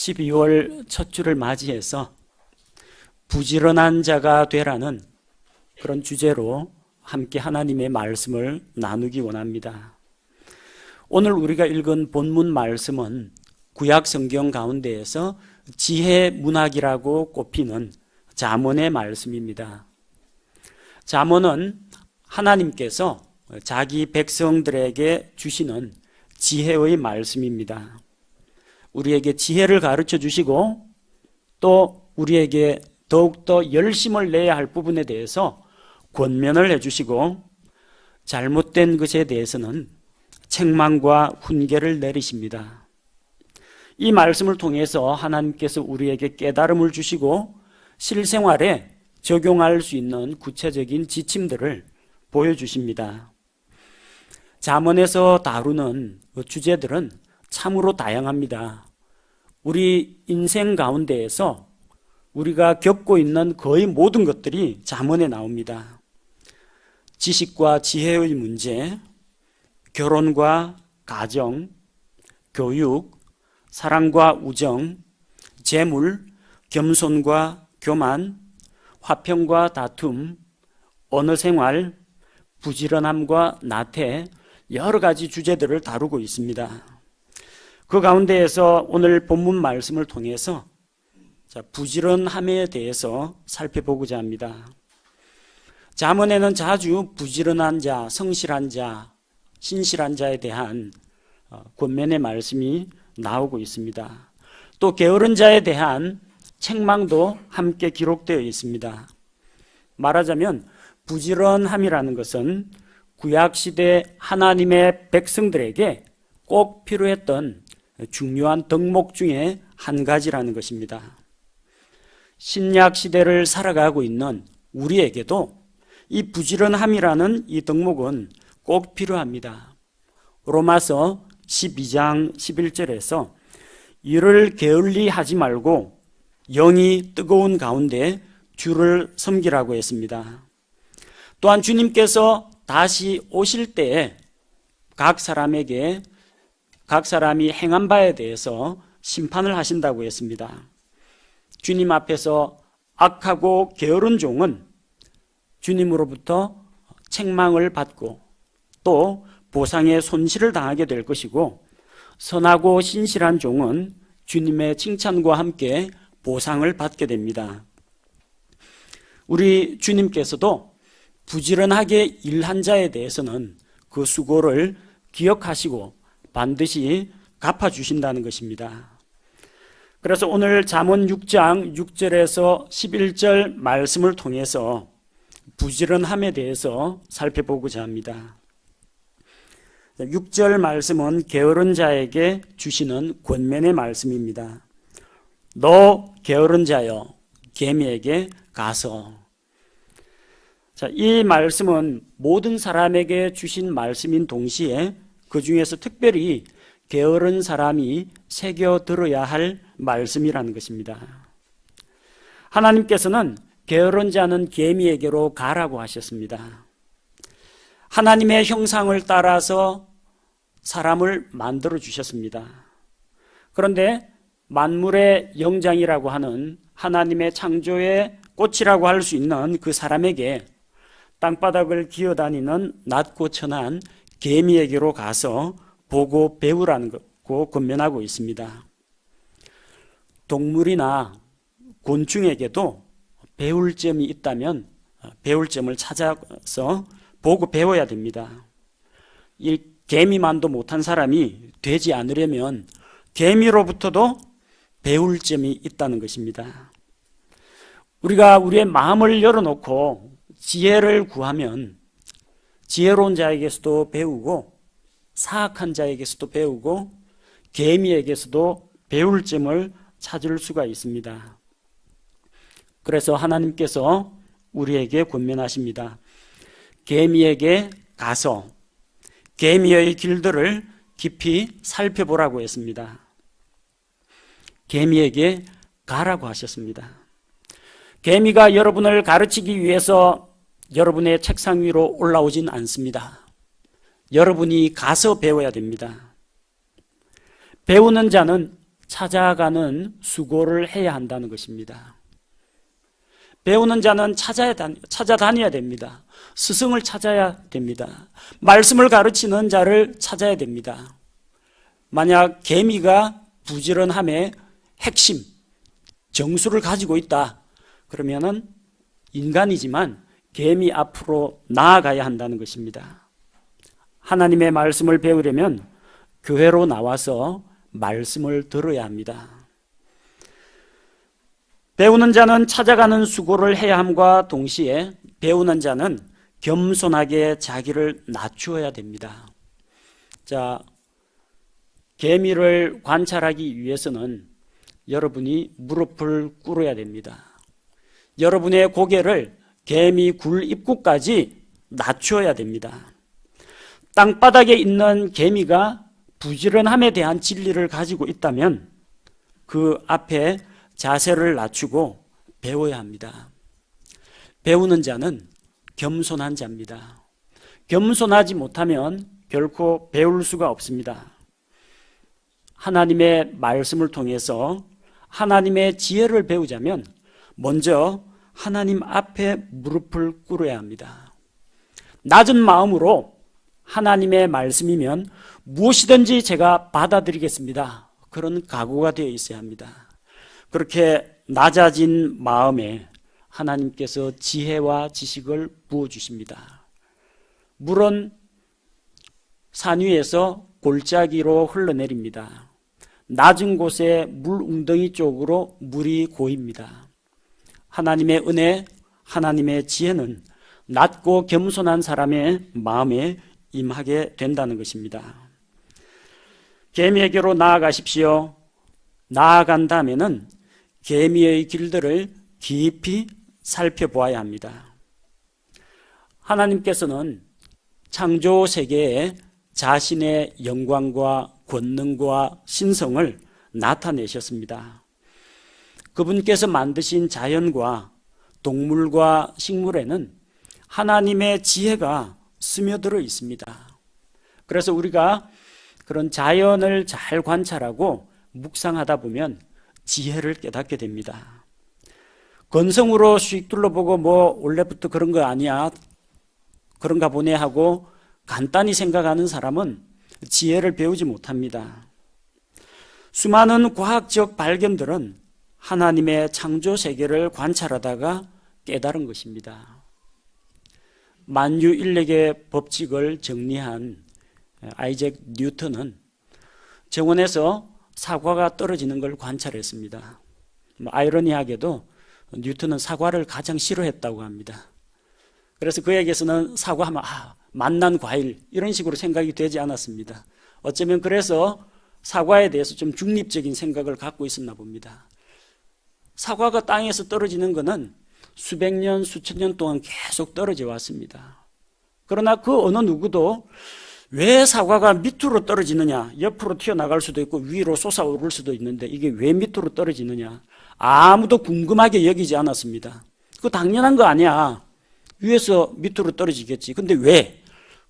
12월 첫 주를 맞이해서 부지런한 자가 되라는 그런 주제로 함께 하나님의 말씀을 나누기 원합니다. 오늘 우리가 읽은 본문 말씀은 구약 성경 가운데에서 지혜 문학이라고 꼽히는 잠언의 말씀입니다. 잠언은 하나님께서 자기 백성들에게 주시는 지혜의 말씀입니다. 우리에게 지혜를 가르쳐 주시고 또 우리에게 더욱더 열심을 내야 할 부분에 대해서 권면을 해주시고 잘못된 것에 대해서는 책망과 훈계를 내리십니다. 이 말씀을 통해서 하나님께서 우리에게 깨달음을 주시고 실생활에 적용할 수 있는 구체적인 지침들을 보여주십니다. 잠언에서 다루는 주제들은 참으로 다양합니다. 우리 인생 가운데에서 우리가 겪고 있는 거의 모든 것들이 잠언에 나옵니다. 지식과 지혜의 문제, 결혼과 가정, 교육, 사랑과 우정, 재물, 겸손과 교만, 화평과 다툼, 언어생활, 부지런함과 나태, 여러 가지 주제들을 다루고 있습니다. 그 가운데에서 오늘 본문 말씀을 통해서 부지런함에 대해서 살펴보고자 합니다. 잠언에는 자주 부지런한 자, 성실한 자, 신실한 자에 대한 권면의 말씀이 나오고 있습니다. 또 게으른 자에 대한 책망도 함께 기록되어 있습니다. 말하자면 부지런함이라는 것은 구약시대 하나님의 백성들에게 꼭 필요했던 중요한 덕목 중에 한 가지라는 것입니다. 신약 시대를 살아가고 있는 우리에게도 이 부지런함이라는 이 덕목은 꼭 필요합니다. 로마서 12장 11절에서 이를 게을리 하지 말고 영이 뜨거운 가운데 주를 섬기라고 했습니다. 또한 주님께서 다시 오실 때에 각 사람이 행한 바에 대해서 심판을 하신다고 했습니다. 주님 앞에서 악하고 게으른 종은 주님으로부터 책망을 받고 또 보상의 손실을 당하게 될 것이고, 선하고 신실한 종은 주님의 칭찬과 함께 보상을 받게 됩니다. 우리 주님께서도 부지런하게 일한 자에 대해서는 그 수고를 기억하시고 반드시 갚아주신다는 것입니다. 그래서 오늘 잠언 6장 6절에서 11절 말씀을 통해서 부지런함에 대해서 살펴보고자 합니다. 6절 말씀은 게으른 자에게 주시는 권면의 말씀입니다. 너 게으른 자여 개미에게 가서. 이 말씀은 모든 사람에게 주신 말씀인 동시에 그 중에서 특별히 게으른 사람이 새겨 들어야 할 말씀이라는 것입니다. 하나님께서는 게으른 자는 개미에게로 가라고 하셨습니다. 하나님의 형상을 따라서 사람을 만들어 주셨습니다. 그런데 만물의 영장이라고 하는 하나님의 창조의 꽃이라고 할 수 있는 그 사람에게 땅바닥을 기어다니는 낮고 천한 개미에게로 가서 보고 배우라는 거 권면하고 있습니다. 동물이나 곤충에게도 배울 점이 있다면 배울 점을 찾아서 보고 배워야 됩니다. 이 개미만도 못한 사람이 되지 않으려면 개미로부터도 배울 점이 있다는 것입니다. 우리가 우리의 마음을 열어놓고 지혜를 구하면 지혜로운 자에게서도 배우고 사악한 자에게서도 배우고 개미에게서도 배울 점을 찾을 수가 있습니다. 그래서 하나님께서 우리에게 권면하십니다. 개미에게 가서 개미의 길들을 깊이 살펴보라고 했습니다. 개미에게 가라고 하셨습니다. 개미가 여러분을 가르치기 위해서 여러분의 책상 위로 올라오진 않습니다. 여러분이 가서 배워야 됩니다. 배우는 자는 찾아가는 수고를 해야 한다는 것입니다. 배우는 자는 찾아다녀야 됩니다. 스승을 찾아야 됩니다. 말씀을 가르치는 자를 찾아야 됩니다. 만약 개미가 부지런함의 핵심, 정수를 가지고 있다. 그러면은 인간이지만 개미 앞으로 나아가야 한다는 것입니다. 하나님의 말씀을 배우려면 교회로 나와서 말씀을 들어야 합니다. 배우는 자는 찾아가는 수고를 해야 함과 동시에 배우는 자는 겸손하게 자기를 낮추어야 됩니다. 자, 개미를 관찰하기 위해서는 여러분이 무릎을 꿇어야 됩니다. 여러분의 고개를 개미 굴 입구까지 낮추어야 됩니다. 땅바닥에 있는 개미가 부지런함에 대한 진리를 가지고 있다면 그 앞에 자세를 낮추고 배워야 합니다. 배우는 자는 겸손한 자입니다. 겸손하지 못하면 결코 배울 수가 없습니다. 하나님의 말씀을 통해서 하나님의 지혜를 배우자면 먼저 하나님 앞에 무릎을 꿇어야 합니다. 낮은 마음으로 하나님의 말씀이면 무엇이든지 제가 받아들이겠습니다. 그런 각오가 되어 있어야 합니다. 그렇게 낮아진 마음에 하나님께서 지혜와 지식을 부어주십니다. 물은 산 위에서 골짜기로 흘러내립니다. 낮은 곳에 물 웅덩이 쪽으로 물이 고입니다. 하나님의 은혜, 하나님의 지혜는 낮고 겸손한 사람의 마음에 임하게 된다는 것입니다. 개미에게로 나아가십시오. 나아간 다음에는 개미의 길들을 깊이 살펴보아야 합니다. 하나님께서는 창조 세계에 자신의 영광과 권능과 신성을 나타내셨습니다. 그분께서 만드신 자연과 동물과 식물에는 하나님의 지혜가 스며들어 있습니다. 그래서 우리가 그런 자연을 잘 관찰하고 묵상하다 보면 지혜를 깨닫게 됩니다. 건성으로 씩 둘러보고 원래부터 그런 거 아니야, 그런가 보네 하고 간단히 생각하는 사람은 지혜를 배우지 못합니다. 수많은 과학적 발견들은 하나님의 창조 세계를 관찰하다가 깨달은 것입니다. 만유인력의 법칙을 정리한 아이작 뉴턴은 정원에서 사과가 떨어지는 걸 관찰했습니다. 아이러니하게도 뉴턴은 사과를 가장 싫어했다고 합니다. 그래서 그에게서는 사과하면 맛난 과일 이런 식으로 생각이 되지 않았습니다. 어쩌면 그래서 사과에 대해서 좀 중립적인 생각을 갖고 있었나 봅니다. 사과가 땅에서 떨어지는 것은 수백 년, 수천 년 동안 계속 떨어져 왔습니다. 그러나 그 어느 누구도 왜 사과가 밑으로 떨어지느냐, 옆으로 튀어나갈 수도 있고 위로 솟아오를 수도 있는데 이게 왜 밑으로 떨어지느냐, 아무도 궁금하게 여기지 않았습니다. 그거 당연한 거 아니야. 위에서 밑으로 떨어지겠지. 근데 왜?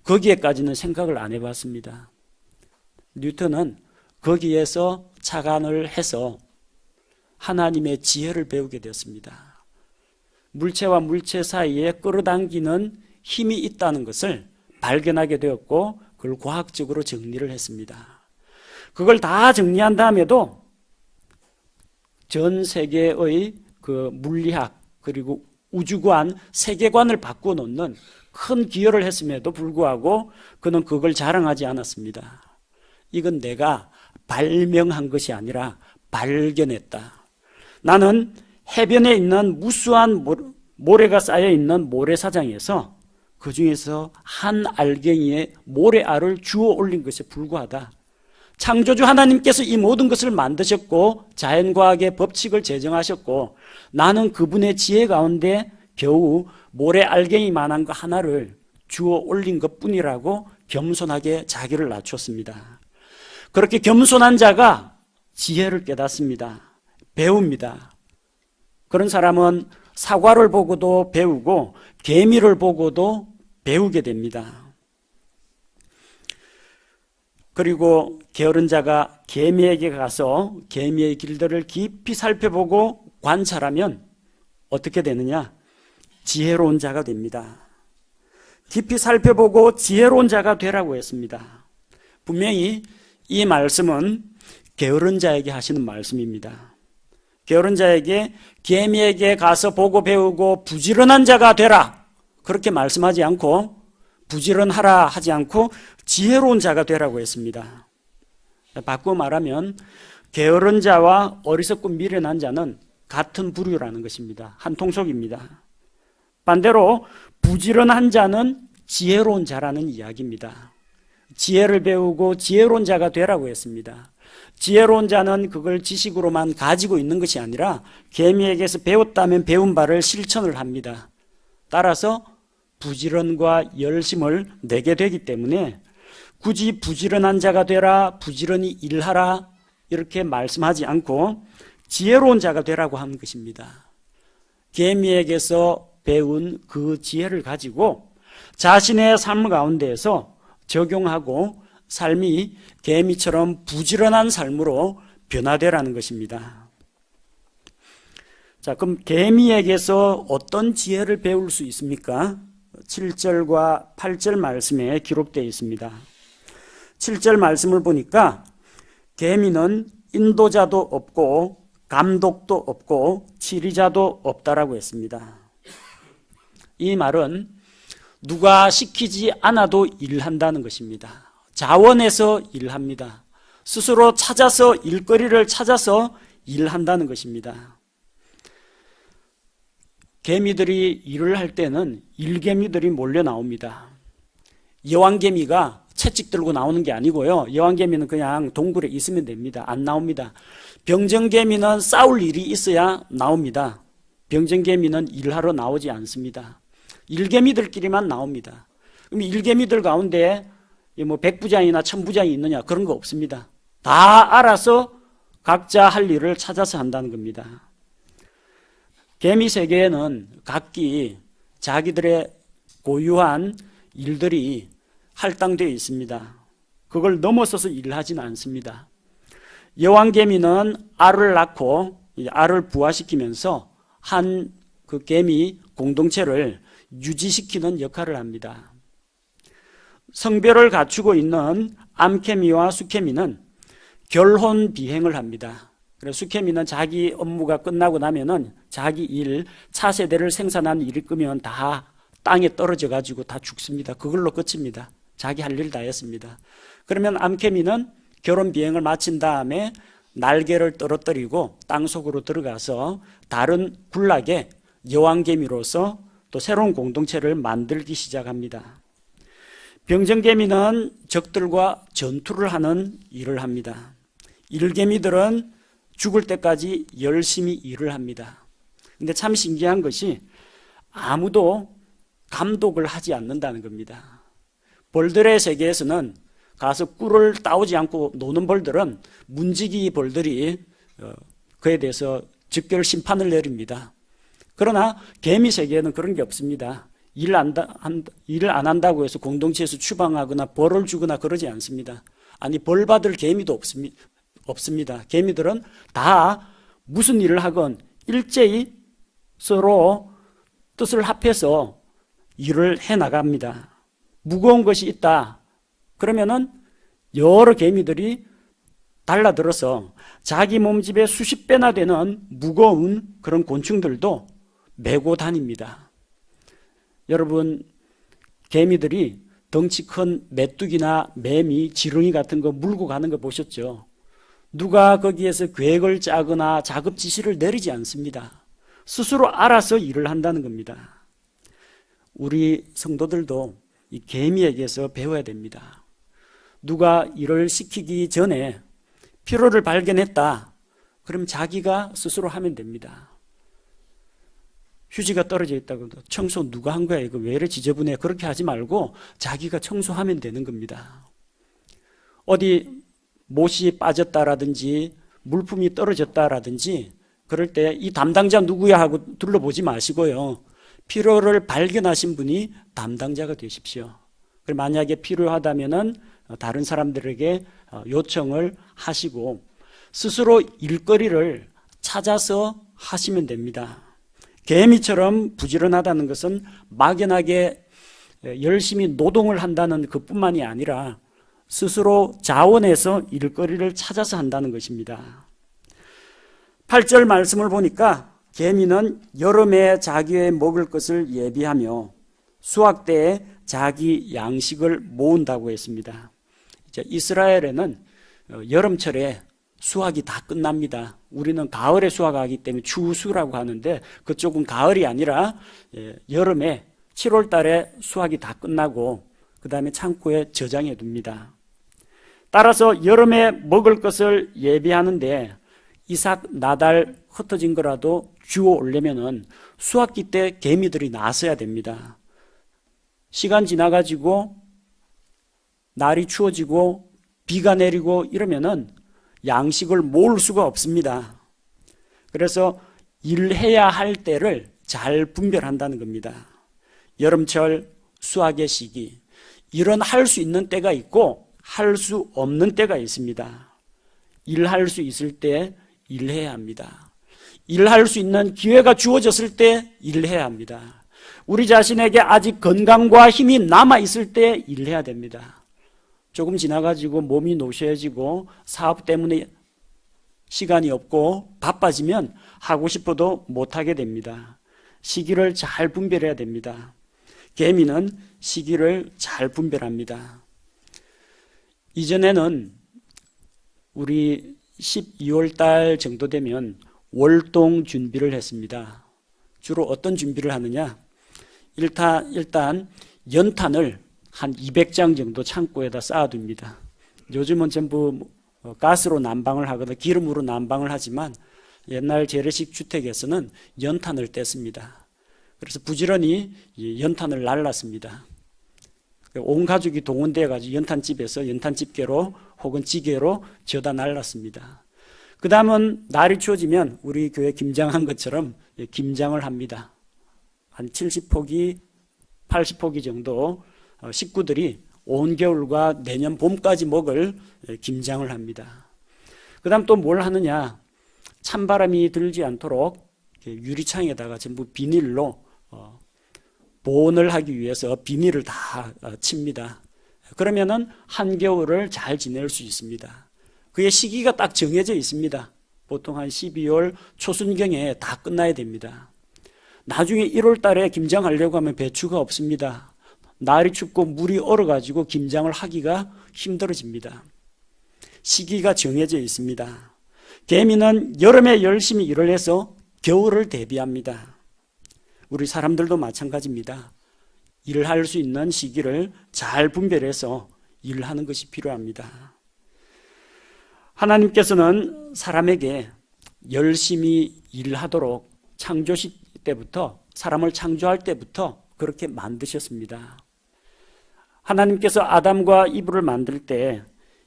거기에까지는 생각을 안 해봤습니다. 뉴턴은 거기에서 착안을 해서 하나님의 지혜를 배우게 되었습니다. 물체와 물체 사이에 끌어당기는 힘이 있다는 것을 발견하게 되었고 그걸 과학적으로 정리를 했습니다. 그걸 다 정리한 다음에도 전 세계의 그 물리학 그리고 우주관, 세계관을 바꿔놓는 큰 기여를 했음에도 불구하고 그는 그걸 자랑하지 않았습니다. 이건 내가 발명한 것이 아니라 발견했다. 나는 해변에 있는 무수한 모래가 쌓여있는 모래사장에서 그 중에서 한 알갱이에 모래알을 주워 올린 것에 불과하다. 창조주 하나님께서 이 모든 것을 만드셨고 자연과학의 법칙을 제정하셨고 나는 그분의 지혜 가운데 겨우 모래 알갱이만한 거 하나를 주워 올린 것뿐이라고 겸손하게 자기를 낮췄습니다. 그렇게 겸손한 자가 지혜를 깨닫습니다. 배웁니다. 그런 사람은 사과를 보고도 배우고 개미를 보고도 배우게 됩니다. 그리고 게으른 자가 개미에게 가서 개미의 길들을 깊이 살펴보고 관찰하면 어떻게 되느냐? 지혜로운 자가 됩니다. 깊이 살펴보고 지혜로운 자가 되라고 했습니다. 분명히 이 말씀은 게으른 자에게 하시는 말씀입니다. 게으른 자에게 개미에게 가서 보고 배우고 부지런한 자가 되라 그렇게 말씀하지 않고, 부지런하라 하지 않고 지혜로운 자가 되라고 했습니다. 바꾸어 말하면 게으른 자와 어리석고 미련한 자는 같은 부류라는 것입니다. 한 통속입니다. 반대로 부지런한 자는 지혜로운 자라는 이야기입니다. 지혜를 배우고 지혜로운 자가 되라고 했습니다. 지혜로운 자는 그걸 지식으로만 가지고 있는 것이 아니라 개미에게서 배웠다면 배운 바를 실천을 합니다. 따라서 부지런과 열심을 내게 되기 때문에 굳이 부지런한 자가 되라, 부지런히 일하라 이렇게 말씀하지 않고 지혜로운 자가 되라고 하는 것입니다. 개미에게서 배운 그 지혜를 가지고 자신의 삶 가운데에서 적용하고 삶이 개미처럼 부지런한 삶으로 변화되라는 것입니다. 자, 그럼 개미에게서 어떤 지혜를 배울 수 있습니까? 7절과 8절 말씀에 기록되어 있습니다. 7절 말씀을 보니까 개미는 인도자도 없고 감독도 없고 지리자도 없다라고 했습니다. 이 말은 누가 시키지 않아도 일한다는 것입니다. 자원해서 일합니다. 스스로 찾아서 일거리를 찾아서 일한다는 것입니다. 개미들이 일을 할 때는 일개미들이 몰려 나옵니다. 여왕개미가 채찍 들고 나오는 게 아니고요. 여왕개미는 그냥 동굴에 있으면 됩니다. 안 나옵니다. 병정개미는 싸울 일이 있어야 나옵니다. 병정개미는 일하러 나오지 않습니다. 일개미들끼리만 나옵니다. 그럼 일개미들 가운데 뭐 백부장이나 천부장이 있느냐, 그런 거 없습니다. 다 알아서 각자 할 일을 찾아서 한다는 겁니다. 개미 세계에는 각기 자기들의 고유한 일들이 할당되어 있습니다. 그걸 넘어서서 일하지는 않습니다. 여왕개미는 알을 낳고 알을 부화시키면서 한 그 개미 공동체를 유지시키는 역할을 합니다. 성별을 갖추고 있는 암개미와 수개미는 결혼 비행을 합니다. 그래서 수개미는 자기 업무가 끝나고 나면은 자기 일, 차세대를 생산하는 일이 끄면 다 땅에 떨어져 가지고 다 죽습니다. 그걸로 끝입니다. 자기 할 일 다 했습니다. 그러면 암개미는 결혼 비행을 마친 다음에 날개를 떨어뜨리고 땅속으로 들어가서 다른 군락의 여왕개미로서 또 새로운 공동체를 만들기 시작합니다. 병정개미는 적들과 전투를 하는 일을 합니다. 일개미들은 죽을 때까지 열심히 일을 합니다. 근데 참 신기한 것이 아무도 감독을 하지 않는다는 겁니다. 벌들의 세계에서는 가서 꿀을 따오지 않고 노는 벌들은 문지기 벌들이 그에 대해서 즉결 심판을 내립니다. 그러나 개미 세계에는 그런 게 없습니다. 일을 안 한다고 해서 공동체에서 추방하거나 벌을 주거나 그러지 않습니다. 아니, 벌 받을 개미도 없습니다. 개미들은 다 무슨 일을 하건 일제히 서로 뜻을 합해서 일을 해나갑니다. 무거운 것이 있다 그러면은 여러 개미들이 달라들어서 자기 몸집의 수십 배나 되는 무거운 그런 곤충들도 메고 다닙니다. 여러분, 개미들이 덩치 큰 메뚜기나 매미, 지렁이 같은 거 물고 가는 거 보셨죠? 누가 거기에서 계획을 짜거나 작업 지시를 내리지 않습니다. 스스로 알아서 일을 한다는 겁니다. 우리 성도들도 이 개미에게서 배워야 됩니다. 누가 일을 시키기 전에 필요를 발견했다. 그럼 자기가 스스로 하면 됩니다. 휴지가 떨어져 있다고 청소 누가 한 거야? 이거 왜 이래 지저분해? 그렇게 하지 말고 자기가 청소하면 되는 겁니다. 어디 못이 빠졌다라든지 물품이 떨어졌다라든지 그럴 때 이 담당자 누구야 하고 둘러보지 마시고요. 필요를 발견하신 분이 담당자가 되십시오. 만약에 필요하다면은 다른 사람들에게 요청을 하시고 스스로 일거리를 찾아서 하시면 됩니다. 개미처럼 부지런하다는 것은 막연하게 열심히 노동을 한다는 것뿐만이 아니라 스스로 자원해서 일거리를 찾아서 한다는 것입니다. 8절 말씀을 보니까 개미는 여름에 자기의 먹을 것을 예비하며 수확 때에 자기 양식을 모은다고 했습니다. 이제 이스라엘에는 여름철에 수확이 다 끝납니다. 우리는 가을에 수확하기 때문에 추수라고 하는데 그쪽은 가을이 아니라 여름에 7월 달에 수확이 다 끝나고 그 다음에 창고에 저장해 둡니다. 따라서 여름에 먹을 것을 예비하는데 이삭 나달 흩어진 거라도 주워 오려면은 수확기 때 개미들이 나서야 됩니다. 시간 지나가지고 날이 추워지고 비가 내리고 이러면은 양식을 모을 수가 없습니다. 그래서 일해야 할 때를 잘 분별한다는 겁니다. 여름철 수확의 시기, 일은 할 수 있는 때가 있고 할 수 없는 때가 있습니다. 일할 수 있을 때 일해야 합니다. 일할 수 있는 기회가 주어졌을 때 일해야 합니다. 우리 자신에게 아직 건강과 힘이 남아있을 때 일해야 됩니다. 조금 지나가지고 몸이 노쇠해지고 사업 때문에 시간이 없고 바빠지면 하고 싶어도 못하게 됩니다. 시기를 잘 분별해야 됩니다. 개미는 시기를 잘 분별합니다. 이전에는 우리 12월 달 정도 되면 월동 준비를 했습니다. 주로 어떤 준비를 하느냐? 일단 연탄을 한 200장 정도 창고에다 쌓아둡니다. 요즘은 전부 가스로 난방을 하거나 기름으로 난방을 하지만 옛날 재래식 주택에서는 연탄을 뗐습니다. 그래서 부지런히 연탄을 날랐습니다. 온 가족이 동원되어 가지고 연탄집에서 연탄집게로 혹은 지게로 져다 날랐습니다. 그 다음은 날이 추워지면 우리 교회 김장한 것처럼 김장을 합니다. 한 70포기, 80포기 정도 식구들이 온 겨울과 내년 봄까지 먹을 김장을 합니다. 그 다음 또 뭘 하느냐? 찬바람이 들지 않도록 유리창에다가 전부 비닐로 보온을 하기 위해서 비닐을 다 칩니다. 그러면은 한겨울을 잘 지낼 수 있습니다. 그의 시기가 딱 정해져 있습니다. 보통 한 12월 초순경에 다 끝나야 됩니다. 나중에 1월 달에 김장하려고 하면 배추가 없습니다. 날이 춥고 물이 얼어가지고 김장을 하기가 힘들어집니다. 시기가 정해져 있습니다. 개미는 여름에 열심히 일을 해서 겨울을 대비합니다. 우리 사람들도 마찬가지입니다. 일할 수 있는 시기를 잘 분별해서 일하는 것이 필요합니다. 하나님께서는 사람에게 열심히 일하도록 창조시 때부터, 사람을 창조할 때부터 그렇게 만드셨습니다. 하나님께서 아담과 이브를 만들 때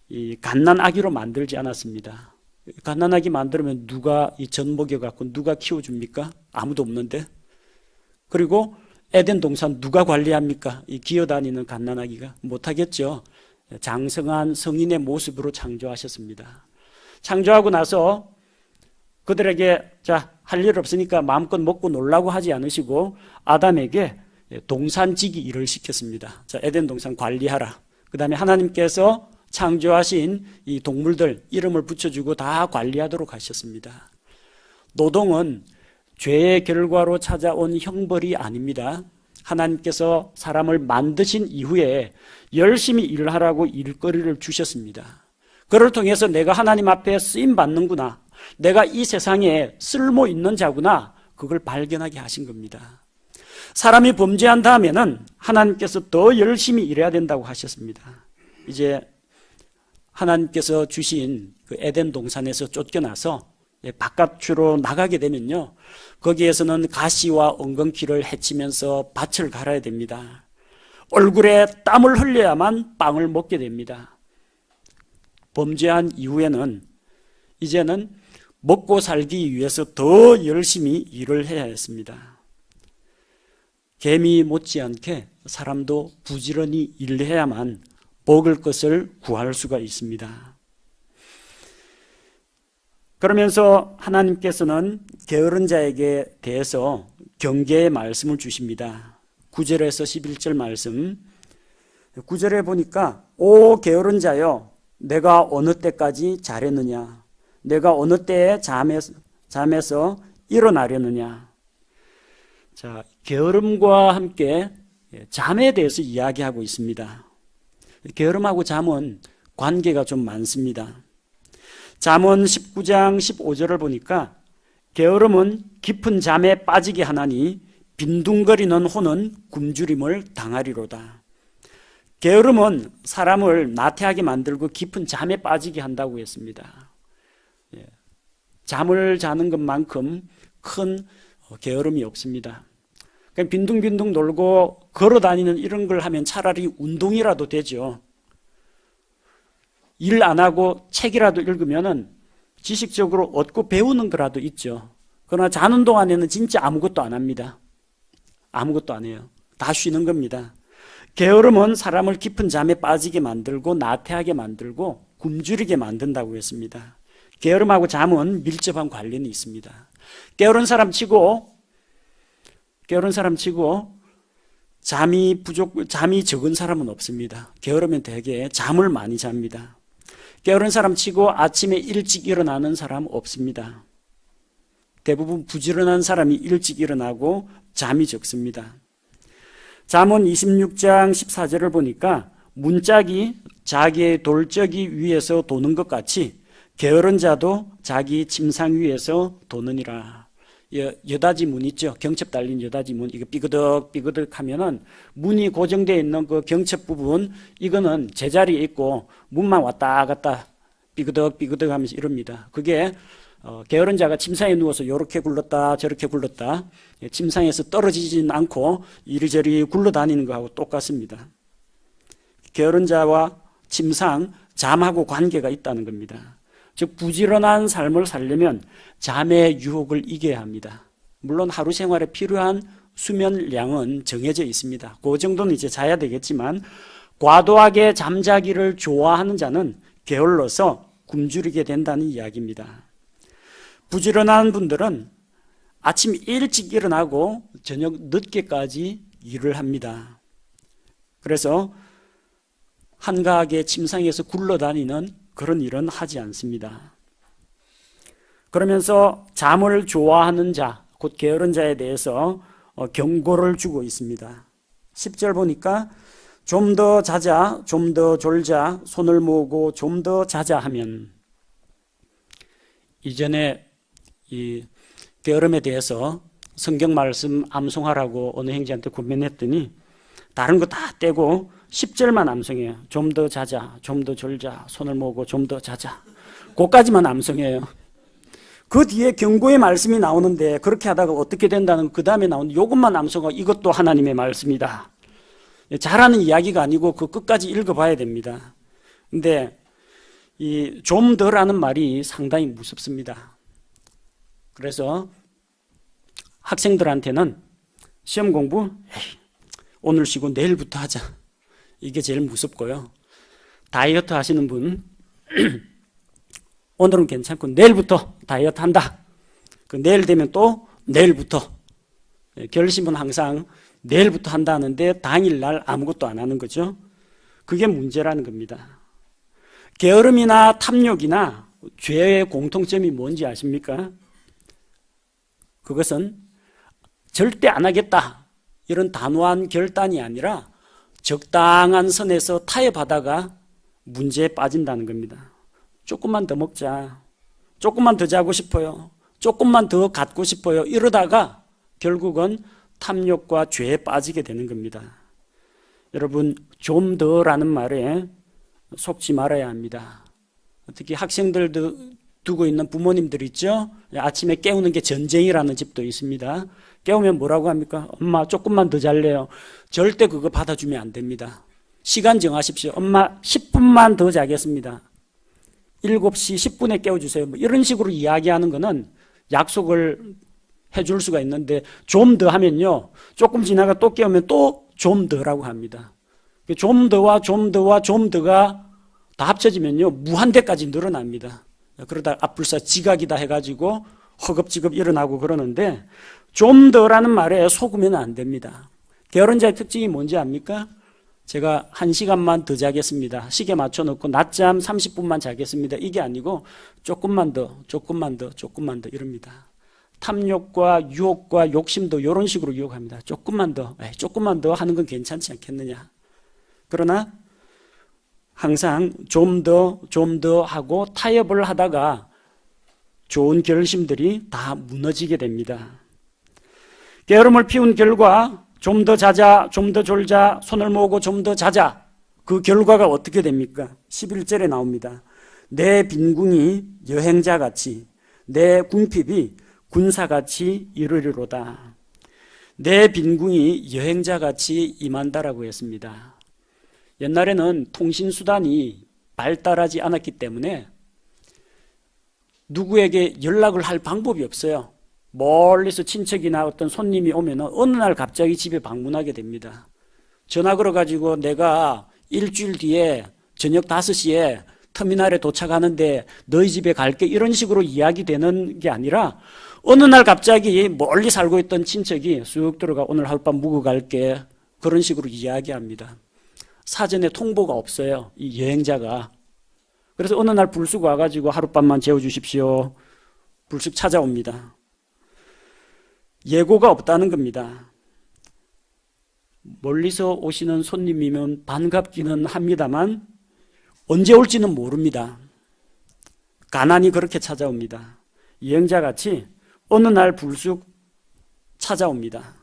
이 갓난아기로 만들지 않았습니다. 갓난아기 만들면 누가 이 젖 먹여갖고 누가 키워줍니까? 아무도 없는데. 그리고 에덴 동산 누가 관리합니까? 이 기어다니는 갓난아기가 못하겠죠. 장성한 성인의 모습으로 창조하셨습니다. 창조하고 나서 그들에게 할 일 없으니까 마음껏 먹고 놀라고 하지 않으시고 아담에게 동산지기 일을 시켰습니다. 에덴 동산 관리하라. 그 다음에 하나님께서 창조하신 이 동물들 이름을 붙여주고 다 관리하도록 하셨습니다. 노동은 죄의 결과로 찾아온 형벌이 아닙니다. 하나님께서 사람을 만드신 이후에 열심히 일하라고 일거리를 주셨습니다. 그를 통해서 내가 하나님 앞에 쓰임 받는구나, 내가 이 세상에 쓸모 있는 자구나, 그걸 발견하게 하신 겁니다. 사람이 범죄한 다음에는 하나님께서 더 열심히 일해야 된다고 하셨습니다. 이제 하나님께서 주신 그 에덴 동산에서 쫓겨나서 바깥으로 나가게 되면요, 거기에서는 가시와 엉겅퀴를 헤치면서 밭을 갈아야 됩니다. 얼굴에 땀을 흘려야만 빵을 먹게 됩니다. 범죄한 이후에는 이제는 먹고 살기 위해서 더 열심히 일을 해야 했습니다. 개미 못지않게 사람도 부지런히 일해야만 먹을 것을 구할 수가 있습니다. 그러면서 하나님께서는 게으른 자에게 대해서 경계의 말씀을 주십니다. 9절에서 11절 말씀. 9절에 보니까 오 게으른 자여 내가 어느 때까지 잘했느냐, 내가 어느 때에 잠에서 일어나려느냐. 자, 게으름과 함께 잠에 대해서 이야기하고 있습니다. 게으름하고 잠은 관계가 좀 많습니다. 잠언 19장 15절을 보니까 게으름은 깊은 잠에 빠지게 하나니 빈둥거리는 혼은 굶주림을 당하리로다. 게으름은 사람을 나태하게 만들고 깊은 잠에 빠지게 한다고 했습니다. 잠을 자는 것만큼 큰 게으름이 없습니다. 그냥 빈둥빈둥 놀고 걸어다니는 이런 걸 하면 차라리 운동이라도 되죠. 일 안 하고 책이라도 읽으면 지식적으로 얻고 배우는 거라도 있죠. 그러나 자는 동안에는 진짜 아무것도 안 합니다. 아무것도 안 해요. 다 쉬는 겁니다. 게으름은 사람을 깊은 잠에 빠지게 만들고 나태하게 만들고 굶주리게 만든다고 했습니다. 게으름하고 잠은 밀접한 관련이 있습니다. 게으른 사람 치고 잠이 적은 사람은 없습니다. 게으르면 되게 잠을 많이 잡니다. 게으른 사람 치고 아침에 일찍 일어나는 사람 없습니다. 대부분 부지런한 사람이 일찍 일어나고 잠이 적습니다. 잠언 26장 14절을 보니까 문짝이 자기의 돌적이 위에서 도는 것 같이 게으른 자도 자기 침상 위에서 도느니라. 여다지 문 있죠. 경첩 달린 여다지 문. 이거 삐그덕 하면은 문이 고정되어 있는 그 경첩 부분, 이거는 제자리에 있고 문만 왔다 갔다 삐그덕 하면서 이럽니다. 그게 게으른 자가 침상에 누워서 이렇게 굴렀다 저렇게 굴렀다, 침상에서 떨어지진 않고 이리저리 굴러다니는 거하고 똑같습니다. 게으른 자와 침상, 잠하고 관계가 있다는 겁니다. 즉 부지런한 삶을 살려면 잠의 유혹을 이겨야 합니다. 물론 하루 생활에 필요한 수면량은 정해져 있습니다. 그 정도는 이제 자야 되겠지만 과도하게 잠자기를 좋아하는 자는 게을러서 굶주리게 된다는 이야기입니다. 부지런한 분들은 아침 일찍 일어나고 저녁 늦게까지 일을 합니다. 그래서 한가하게 침상에서 굴러다니는 그런 일은 하지 않습니다. 그러면서 잠을 좋아하는 자, 곧 게으른 자에 대해서 경고를 주고 있습니다. 10절 보니까 좀 더 자자, 좀 더 졸자, 손을 모으고 좀 더 자자 하면, 이전에 이 게으름에 대해서 성경 말씀 암송하라고 어느 형제한테 고민했더니 다른 거 다 떼고 10절만 암송해요. 좀 더 자자, 좀 더 졸자, 손을 모으고 좀 더 자자. 그까지만 암송해요. 그 뒤에 경고의 말씀이 나오는데 그렇게 하다가 어떻게 된다는 그 다음에 나오는 이것만 암송하고 이것도 하나님의 말씀이다. 잘하는 이야기가 아니고 그 끝까지 읽어봐야 됩니다. 근데 이 좀 더라는 말이 상당히 무섭습니다. 그래서 학생들한테는 시험 공부 오늘 쉬고 내일부터 하자. 이게 제일 무섭고요. 다이어트 하시는 분 오늘은 괜찮고 내일부터 다이어트 한다. 그 내일 되면 또 내일부터. 결심은 항상 내일부터 한다는데 당일날 아무것도 안 하는 거죠. 그게 문제라는 겁니다. 게으름이나 탐욕이나 죄의 공통점이 뭔지 아십니까? 그것은 절대 안 하겠다 이런 단호한 결단이 아니라 적당한 선에서 타협하다가 문제에 빠진다는 겁니다. 조금만 더 먹자, 조금만 더 자고 싶어요, 조금만 더 갖고 싶어요, 이러다가 결국은 탐욕과 죄에 빠지게 되는 겁니다. 여러분, 좀 더라는 말에 속지 말아야 합니다. 특히 학생들도 두고 있는 부모님들 있죠? 아침에 깨우는 게 전쟁이라는 집도 있습니다. 깨우면 뭐라고 합니까? 엄마 조금만 더 잘래요. 절대 그거 받아주면 안 됩니다. 시간 정하십시오. 엄마 10분만 더 자겠습니다. 7시 10분에 깨워주세요. 뭐 이런 식으로 이야기하는 거는 약속을 해줄 수가 있는데 좀 더 하면요, 조금 지나가 또 깨우면 또 좀 더라고 합니다. 좀 더와 좀 더와 좀 더가 다 합쳐지면요 무한대까지 늘어납니다. 그러다 앞불사 지각이다 해가지고 허겁지겁 일어나고 그러는데 좀 더라는 말에 속으면 안 됩니다. 게으른 자의 특징이 뭔지 압니까? 제가 1시간만 더 자겠습니다. 시계 맞춰놓고 낮잠 30분만 자겠습니다. 이게 아니고 조금만 더, 조금만 더, 조금만 더 이럽니다. 탐욕과 유혹과 욕심도 이런 식으로 유혹합니다. 조금만 더 하는 건 괜찮지 않겠느냐. 그러나 항상 좀 더 하고 타협을 하다가 좋은 결심들이 다 무너지게 됩니다. 게으름을 피운 결과 좀 더 자자, 좀 더 졸자, 손을 모으고 좀 더 자자. 그 결과가 어떻게 됩니까? 11절에 나옵니다. 내 빈궁이 여행자같이 내 궁핍이 군사같이 이르리로다. 내 빈궁이 여행자같이 임한다라고 했습니다. 옛날에는 통신수단이 발달하지 않았기 때문에 누구에게 연락을 할 방법이 없어요. 멀리서 친척이나 어떤 손님이 오면 어느 날 갑자기 집에 방문하게 됩니다. 전화 걸어가지고 내가 일주일 뒤에 저녁 5시에 터미널에 도착하는데 너희 집에 갈게 이런 식으로 이야기되는 게 아니라 어느 날 갑자기 멀리 살고 있던 친척이 쑥 들어가 오늘 하룻밤 묵어 갈게 그런 식으로 이야기합니다. 사전에 통보가 없어요. 이 여행자가. 그래서 어느 날 불쑥 와가지고 하룻밤만 재워주십시오. 불쑥 찾아옵니다. 예고가 없다는 겁니다. 멀리서 오시는 손님이면 반갑기는 합니다만 언제 올지는 모릅니다. 가난이 그렇게 찾아옵니다. 여행자같이 어느 날 불쑥 찾아옵니다.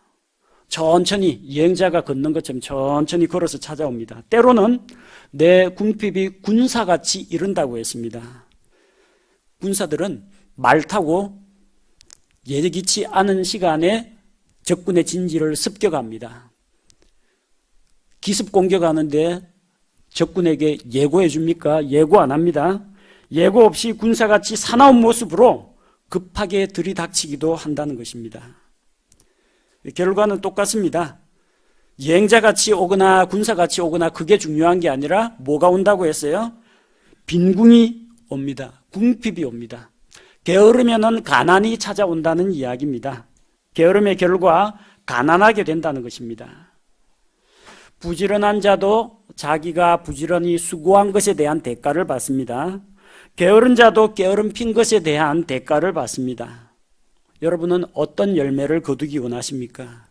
천천히 여행자가 걷는 것처럼 천천히 걸어서 찾아옵니다. 때로는 내 궁핍이 군사같이 이른다고 했습니다. 군사들은 말 타고 예기치 않은 시간에 적군의 진지를 습격합니다. 기습 공격하는데 적군에게 예고해 줍니까? 예고 안 합니다. 예고 없이 군사같이 사나운 모습으로 급하게 들이닥치기도 한다는 것입니다. 결과는 똑같습니다. 여행자같이 오거나 군사같이 오거나 그게 중요한 게 아니라 뭐가 온다고 했어요? 빈궁이 옵니다. 궁핍이 옵니다. 게으르면은 가난이 찾아온다는 이야기입니다. 게으름의 결과 가난하게 된다는 것입니다. 부지런한 자도 자기가 부지런히 수고한 것에 대한 대가를 받습니다. 게으른 자도 게으름 핀 것에 대한 대가를 받습니다. 여러분은 어떤 열매를 거두기 원하십니까?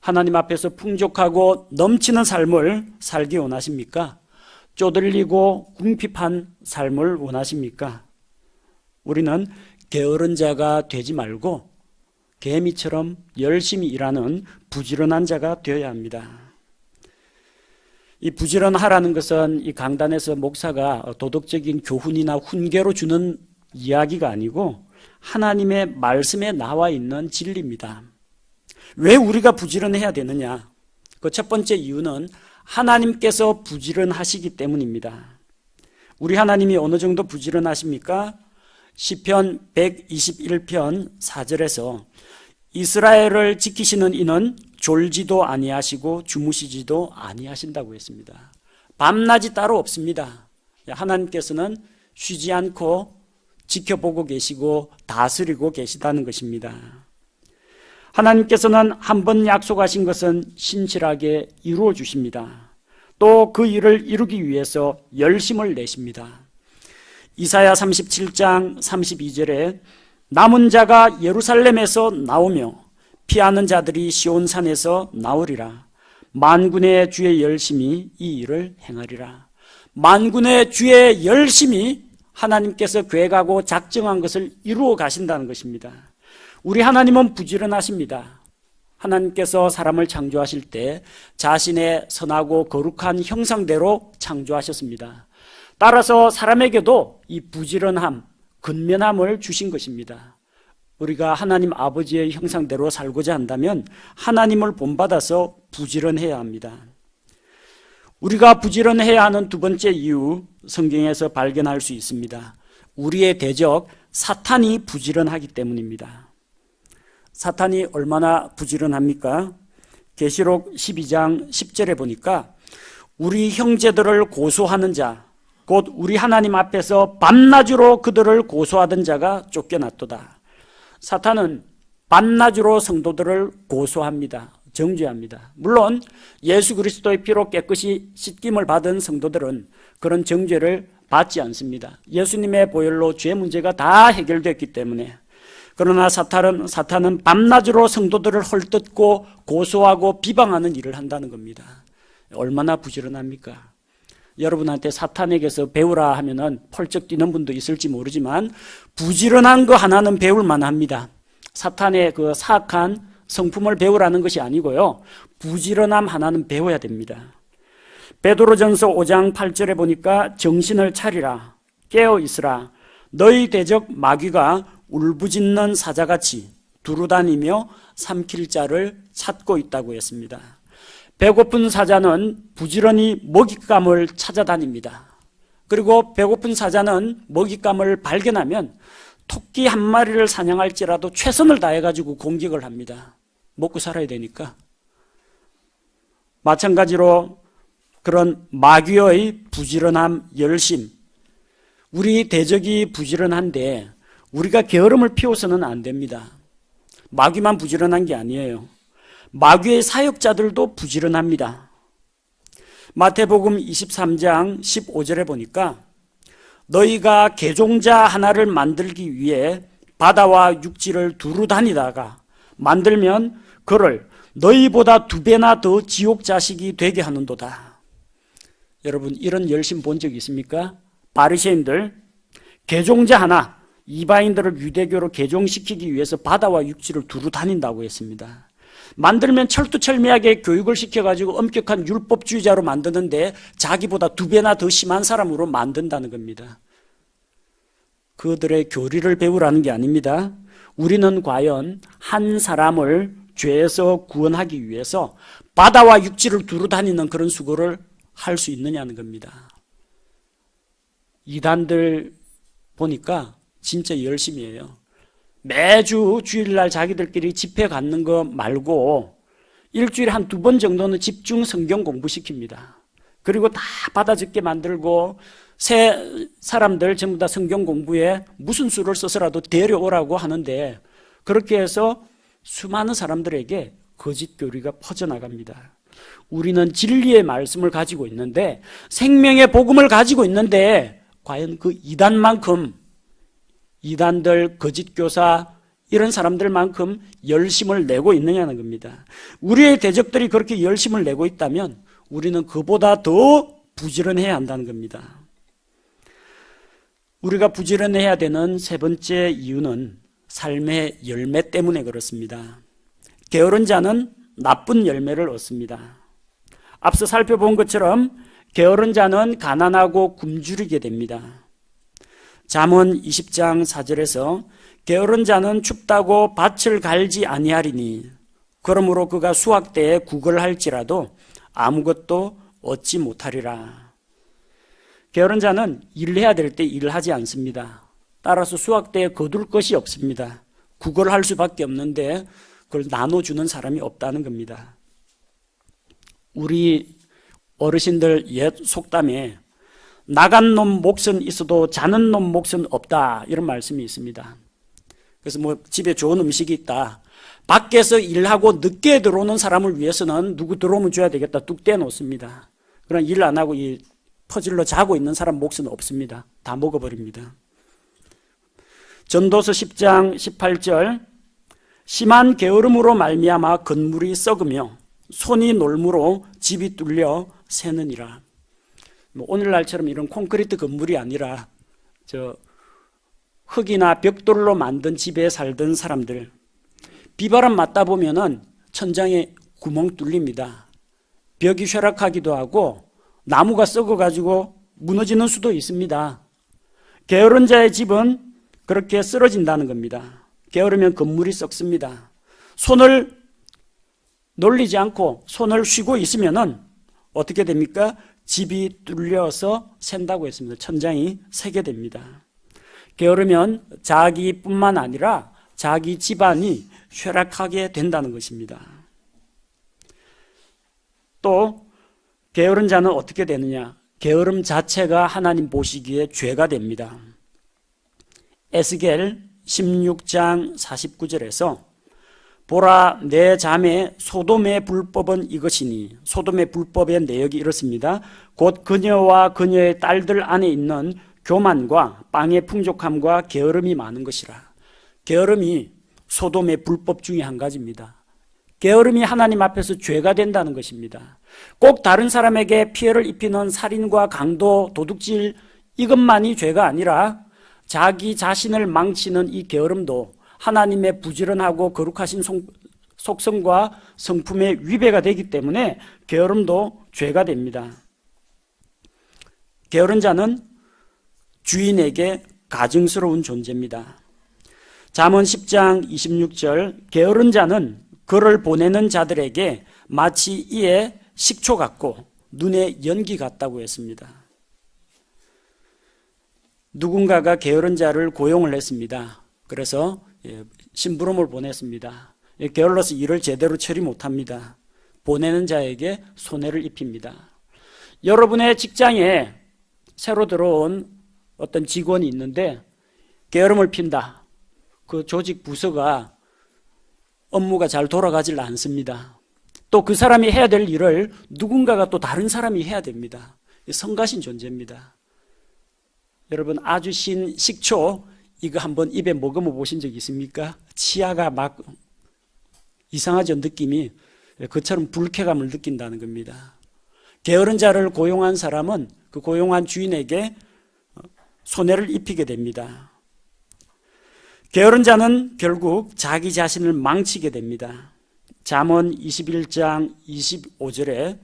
하나님 앞에서 풍족하고 넘치는 삶을 살기 원하십니까? 쪼들리고 궁핍한 삶을 원하십니까? 우리는 게으른 자가 되지 말고 개미처럼 열심히 일하는 부지런한 자가 되어야 합니다. 이 부지런하라는 것은 이 강단에서 목사가 도덕적인 교훈이나 훈계로 주는 이야기가 아니고 하나님의 말씀에 나와 있는 진리입니다. 왜 우리가 부지런해야 되느냐? 그 첫 번째 이유는 하나님께서 부지런하시기 때문입니다. 우리 하나님이 어느 정도 부지런하십니까? 시편 121편 4절에서 이스라엘을 지키시는 이는 졸지도 아니하시고 주무시지도 아니하신다고 했습니다. 밤낮이 따로 없습니다. 하나님께서는 쉬지 않고 지켜보고 계시고 다스리고 계시다는 것입니다. 하나님께서는 한 번 약속하신 것은 신실하게 이루어 주십니다. 또 그 일을 이루기 위해서 열심을 내십니다. 이사야 37장 32절에 남은 자가 예루살렘에서 나오며 피하는 자들이 시온산에서 나오리라. 만군의 주의 열심히 이 일을 행하리라. 만군의 주의 열심히 하나님께서 계획하고 작정한 것을 이루어 가신다는 것입니다. 우리 하나님은 부지런하십니다. 하나님께서 사람을 창조하실 때 자신의 선하고 거룩한 형상대로 창조하셨습니다. 따라서 사람에게도 이 부지런함, 근면함을 주신 것입니다. 우리가 하나님 아버지의 형상대로 살고자 한다면 하나님을 본받아서 부지런해야 합니다. 우리가 부지런해야 하는 두 번째 이유, 성경에서 발견할 수 있습니다. 우리의 대적 사탄이 부지런하기 때문입니다. 사탄이 얼마나 부지런합니까? 계시록 12장 10절에 보니까 우리 형제들을 고소하는 자, 곧 우리 하나님 앞에서 밤낮으로 그들을 고소하던 자가 쫓겨났도다. 사탄은 밤낮으로 성도들을 고소합니다. 정죄합니다. 물론 예수 그리스도의 피로 깨끗이 씻김을 받은 성도들은 그런 정죄를 받지 않습니다. 예수님의 보혈로 죄 문제가 다 해결됐기 때문에. 그러나 사탄은 밤낮으로 성도들을 헐뜯고 고소하고 비방하는 일을 한다는 겁니다. 얼마나 부지런합니까? 여러분한테 사탄에게서 배우라 하면은 펄쩍 뛰는 분도 있을지 모르지만 부지런한 거 하나는 배울 만합니다. 사탄의 그 사악한 성품을 배우라는 것이 아니고요, 부지런함 하나는 배워야 됩니다. 베드로전서 5장 8절에 보니까 정신을 차리라, 깨어 있으라, 너희 대적 마귀가 울부짖는 사자같이 두루다니며 삼킬 자를 찾고 있다고 했습니다. 배고픈 사자는 부지런히 먹잇감을 찾아다닙니다. 그리고 배고픈 사자는 먹잇감을 발견하면 토끼 한 마리를 사냥할지라도 최선을 다해가지고 공격을 합니다. 먹고 살아야 되니까. 마찬가지로 그런 마귀의 부지런함, 열심, 우리 대적이 부지런한데 우리가 게으름을 피워서는 안 됩니다. 마귀만 부지런한 게 아니에요. 마귀의 사역자들도 부지런합니다. 마태복음 23장 15절에 보니까 너희가 개종자 하나를 만들기 위해 바다와 육지를 두루 다니다가 만들면 그를 너희보다 2배나 더 지옥 자식이 되게 하는도다. 여러분, 이런 열심 본 적 있습니까? 바리새인들 개종자 하나, 이방인들을 유대교로 개종시키기 위해서 바다와 육지를 두루 다닌다고 했습니다. 만들면 철두철미하게 교육을 시켜가지고 엄격한 율법주의자로 만드는데 자기보다 2배나 더 심한 사람으로 만든다는 겁니다. 그들의 교리를 배우라는 게 아닙니다. 우리는 과연 한 사람을 죄에서 구원하기 위해서 바다와 육지를 두루 다니는 그런 수고를 할 수 있느냐는 겁니다. 이단들 보니까 진짜 열심히 해요. 매주 주일날 자기들끼리 집회 갖는 거 말고 일주일에 한 2번 정도는 집중 성경 공부시킵니다. 그리고 다 받아적게 만들고 새 사람들 전부 다 성경 공부에 무슨 수를 써서라도 데려오라고 하는데, 그렇게 해서 수많은 사람들에게 거짓 교리가 퍼져나갑니다. 우리는 진리의 말씀을 가지고 있는데, 생명의 복음을 가지고 있는데 과연 그 이단만큼, 이단들, 거짓 교사 이런 사람들만큼 열심을 내고 있느냐는 겁니다. 우리의 대적들이 그렇게 열심을 내고 있다면 우리는 그보다 더 부지런해야 한다는 겁니다. 우리가 부지런해야 되는 세 번째 이유는 삶의 열매 때문에 그렇습니다. 게으른 자는 나쁜 열매를 얻습니다. 앞서 살펴본 것처럼 게으른 자는 가난하고 굶주리게 됩니다. 잠언 20장 4절에서 게으른 자는 춥다고 밭을 갈지 아니하리니 그러므로 그가 수확 때에 구걸할지라도 아무것도 얻지 못하리라. 게으른 자는 일해야 될 때 일을 하지 않습니다. 따라서 수확 때에 거둘 것이 없습니다. 구걸할 수밖에 없는데 그걸 나눠주는 사람이 없다는 겁니다. 우리 어르신들 옛 속담에 나간 놈 몫은 있어도 자는 놈 몫은 없다, 이런 말씀이 있습니다. 그래서 뭐 집에 좋은 음식이 있다, 밖에서 일하고 늦게 들어오는 사람을 위해서는 누구 들어오면 줘야 되겠다 뚝 떼놓습니다. 그러나 일 안 하고 이 퍼질러 자고 있는 사람 몫은 없습니다. 다 먹어버립니다. 전도서 10장 18절 심한 게으름으로 말미암아 건물이 썩으며 손이 놀므로 집이 뚫려 새느니라. 오늘날처럼 이런 콘크리트 건물이 아니라 흙이나 벽돌로 만든 집에 살던 사람들, 비바람 맞다 보면은 천장에 구멍 뚫립니다. 벽이 쇠락하기도 하고 나무가 썩어가지고 무너지는 수도 있습니다. 게으른 자의 집은 그렇게 쓰러진다는 겁니다. 게으르면 건물이 썩습니다. 손을 놀리지 않고 손을 쉬고 있으면은 어떻게 됩니까? 집이 뚫려서 샌다고 했습니다. 천장이 새게 됩니다. 게으르면 자기뿐만 아니라 자기 집안이 쇠락하게 된다는 것입니다. 또 게으른 자는 어떻게 되느냐? 게으름 자체가 하나님 보시기에 죄가 됩니다. 에스겔 16장 49절에서 보라 내 자매 소돔의 불법은 이것이니, 소돔의 불법의 내역이 이렇습니다. 곧 그녀와 그녀의 딸들 안에 있는 교만과 빵의 풍족함과 게으름이 많은 것이라. 게으름이 소돔의 불법 중에 한 가지입니다. 게으름이 하나님 앞에서 죄가 된다는 것입니다. 꼭 다른 사람에게 피해를 입히는 살인과 강도, 도둑질, 이것만이 죄가 아니라 자기 자신을 망치는 이 게으름도 하나님의 부지런하고 거룩하신 속성과 성품의 위배가 되기 때문에 게으름도 죄가 됩니다. 게으른 자는 주인에게 가증스러운 존재입니다. 잠언 10장 26절, 게으른 자는 그를 보내는 자들에게 마치 이에 식초 같고 눈에 연기 같다고 했습니다. 누군가가 게으른 자를 고용을 했습니다. 그래서 심부름을 보냈습니다. 게을러서 일을 제대로 처리 못합니다. 보내는 자에게 손해를 입힙니다. 여러분의 직장에 새로 들어온 어떤 직원이 있는데 게으름을 핀다. 그 조직 부서가 업무가 잘 돌아가질 않습니다. 또 그 사람이 해야 될 일을 누군가가 또 다른 사람이 해야 됩니다. 성가신 존재입니다. 여러분, 아주 신 식초 이거 한번 입에 머금어 보신 적 있습니까? 치아가 막 이상하죠, 느낌이. 그처럼 불쾌감을 느낀다는 겁니다. 게으른 자를 고용한 사람은 그 고용한 주인에게 손해를 입히게 됩니다. 게으른 자는 결국 자기 자신을 망치게 됩니다. 잠언 21장 25절에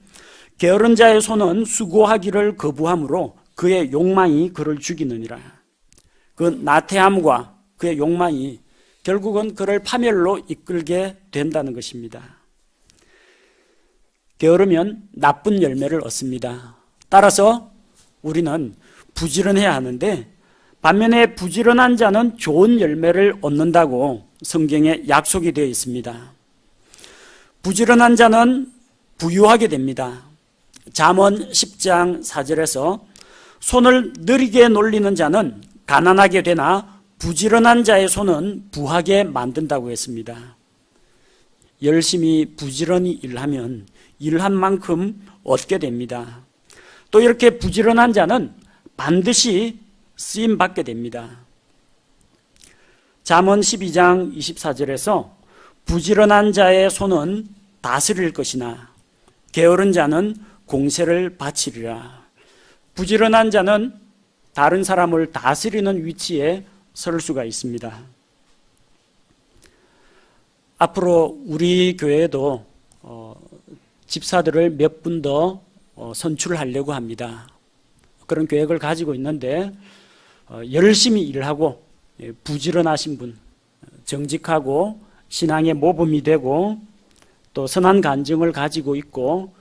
게으른 자의 손은 수고하기를 거부함으로 그의 욕망이 그를 죽이느니라. 그 나태함과 그의 욕망이 결국은 그를 파멸로 이끌게 된다는 것입니다. 게으르면 나쁜 열매를 얻습니다. 따라서 우리는 부지런해야 하는데 반면에 부지런한 자는 좋은 열매를 얻는다고 성경에 약속이 되어 있습니다. 부지런한 자는 부유하게 됩니다. 잠언 10장 4절에서 손을 느리게 놀리는 자는 가난하게 되나 부지런한 자의 손은 부하게 만든다고 했습니다. 열심히 부지런히 일하면 일한 만큼 얻게 됩니다. 또 이렇게 부지런한 자는 반드시 쓰임 받게 됩니다. 잠언 12장 24절에서 부지런한 자의 손은 다스릴 것이나 게으른 자는 공세를 바치리라. 부지런한 자는 다른 사람을 다스리는 위치에 설 수가 있습니다. 앞으로 우리 교회에도 집사들을 몇 분 더 선출하려고 합니다. 그런 계획을 가지고 있는데 열심히 일하고 부지런하신 분, 정직하고 신앙의 모범이 되고 또 선한 간증을 가지고 있고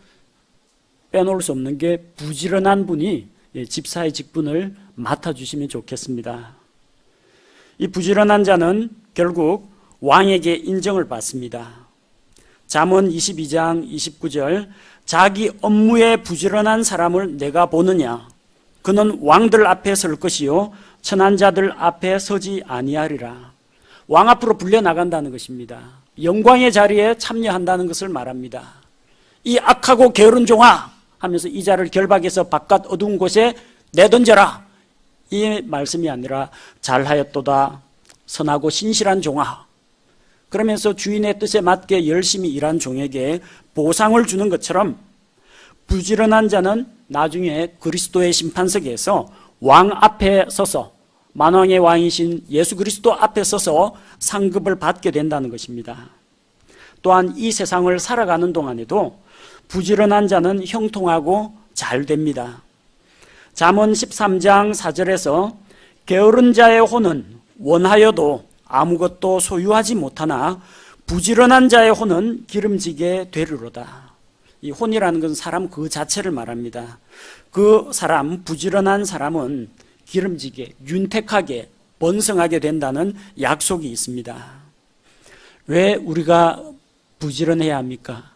빼놓을 수 없는 게 부지런한 분이 집사의 직분을 맡아주시면 좋겠습니다. 이 부지런한 자는 결국 왕에게 인정을 받습니다. 잠언 22장 29절, 자기 업무에 부지런한 사람을 내가 보느냐? 그는 왕들 앞에 설 것이요 천한 자들 앞에 서지 아니하리라. 왕 앞으로 불려나간다는 것입니다. 영광의 자리에 참여한다는 것을 말합니다. 이 악하고 게으른 종아 하면서 이 자를 결박해서 바깥 어두운 곳에 내던져라. 이 말씀이 아니라 잘하였도다 선하고 신실한 종아. 그러면서 주인의 뜻에 맞게 열심히 일한 종에게 보상을 주는 것처럼 부지런한 자는 나중에 그리스도의 심판석에서 왕 앞에 서서 만왕의 왕이신 예수 그리스도 앞에 서서 상급을 받게 된다는 것입니다. 또한 이 세상을 살아가는 동안에도 부지런한 자는 형통하고 잘 됩니다. 잠언 13장 4절에서 게으른 자의 혼은 원하여도 아무것도 소유하지 못하나 부지런한 자의 혼은 기름지게 되리로다. 이 혼이라는 건 사람 그 자체를 말합니다. 그 사람, 부지런한 사람은 기름지게, 윤택하게, 번성하게 된다는 약속이 있습니다. 왜 우리가 부지런해야 합니까?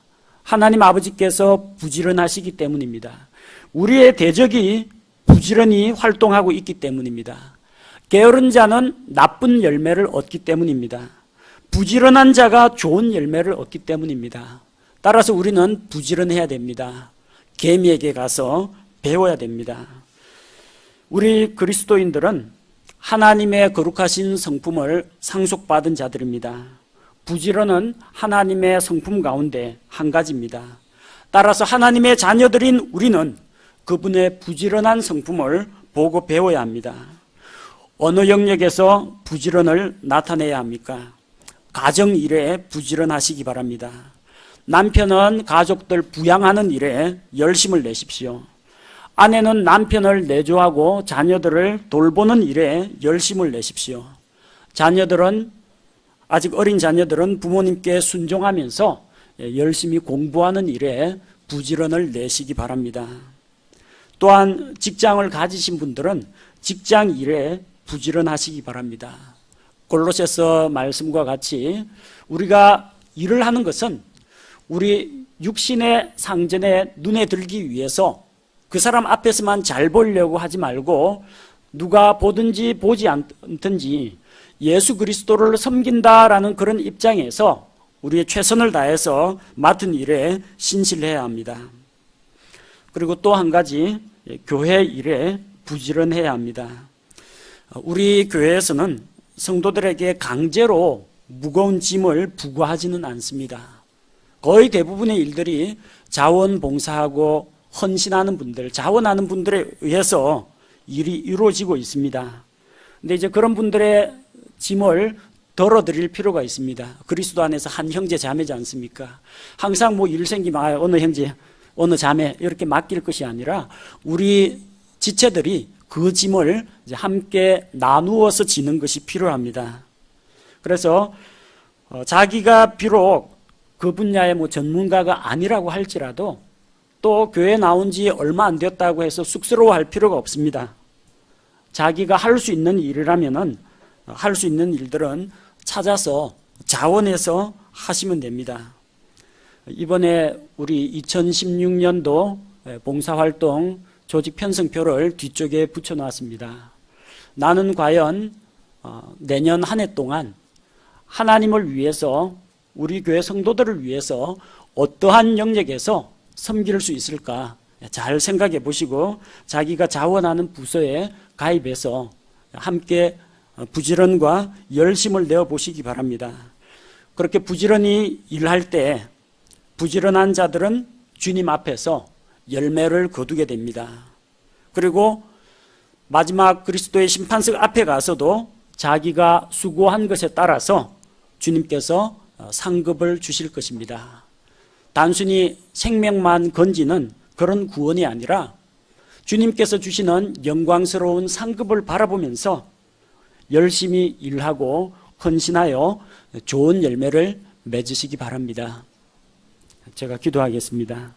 하나님 아버지께서 부지런하시기 때문입니다. 우리의 대적이 부지런히 활동하고 있기 때문입니다. 게으른 자는 나쁜 열매를 얻기 때문입니다. 부지런한 자가 좋은 열매를 얻기 때문입니다. 따라서 우리는 부지런해야 됩니다. 개미에게 가서 배워야 됩니다. 우리 그리스도인들은 하나님의 거룩하신 성품을 상속받은 자들입니다. 부지런은 하나님의 성품 가운데 한 가지입니다. 따라서 하나님의 자녀들인 우리는 그분의 부지런한 성품을 보고 배워야 합니다. 어느 영역에서 부지런을 나타내야 합니까? 가정 일에 부지런하시기 바랍니다. 남편은 가족들 부양하는 일에 열심을 내십시오. 아내는 남편을 내조하고 자녀들을 돌보는 일에 열심을 내십시오. 아직 어린 자녀들은 부모님께 순종하면서 열심히 공부하는 일에 부지런을 내시기 바랍니다. 또한 직장을 가지신 분들은 직장 일에 부지런하시기 바랍니다. 골로새서 말씀과 같이 우리가 일을 하는 것은 우리 육신의 상전에 눈에 들기 위해서 그 사람 앞에서만 잘 보려고 하지 말고 누가 보든지 보지 않든지 예수 그리스도를 섬긴다라는 그런 입장에서 우리의 최선을 다해서 맡은 일에 신실해야 합니다. 그리고 또 한 가지, 교회 일에 부지런해야 합니다. 우리 교회에서는 성도들에게 강제로 무거운 짐을 부과하지는 않습니다. 거의 대부분의 일들이 자원봉사하고 헌신하는 분들, 자원하는 분들에 의해서 일이 이루어지고 있습니다. 근데 이제 그런 분들의 짐을 덜어드릴 필요가 있습니다. 그리스도 안에서 한 형제 자매지 않습니까? 항상 뭐 일 생기면 어느 형제, 어느 자매 이렇게 맡길 것이 아니라 우리 지체들이 그 짐을 이제 함께 나누어서 지는 것이 필요합니다. 그래서 자기가 비록 그 분야의 뭐 전문가가 아니라고 할지라도 또 교회 나온 지 얼마 안 되었다고 해서 쑥스러워할 필요가 없습니다. 자기가 할 수 있는 일이라면은 할 수 있는 일들은 찾아서 자원해서 하시면 됩니다. 이번에 우리 2016년도 봉사활동 조직 편성표를 뒤쪽에 붙여놨습니다. 나는 과연 내년 한 해 동안 하나님을 위해서 우리 교회 성도들을 위해서 어떠한 영역에서 섬길 수 있을까 잘 생각해 보시고 자기가 자원하는 부서에 가입해서 함께 부지런과 열심을 내어 보시기 바랍니다. 그렇게 부지런히 일할 때 부지런한 자들은 주님 앞에서 열매를 거두게 됩니다. 그리고 마지막 그리스도의 심판석 앞에 가서도 자기가 수고한 것에 따라서 주님께서 상급을 주실 것입니다. 단순히 생명만 건지는 그런 구원이 아니라 주님께서 주시는 영광스러운 상급을 바라보면서 열심히 일하고 헌신하여 좋은 열매를 맺으시기 바랍니다. 제가 기도하겠습니다.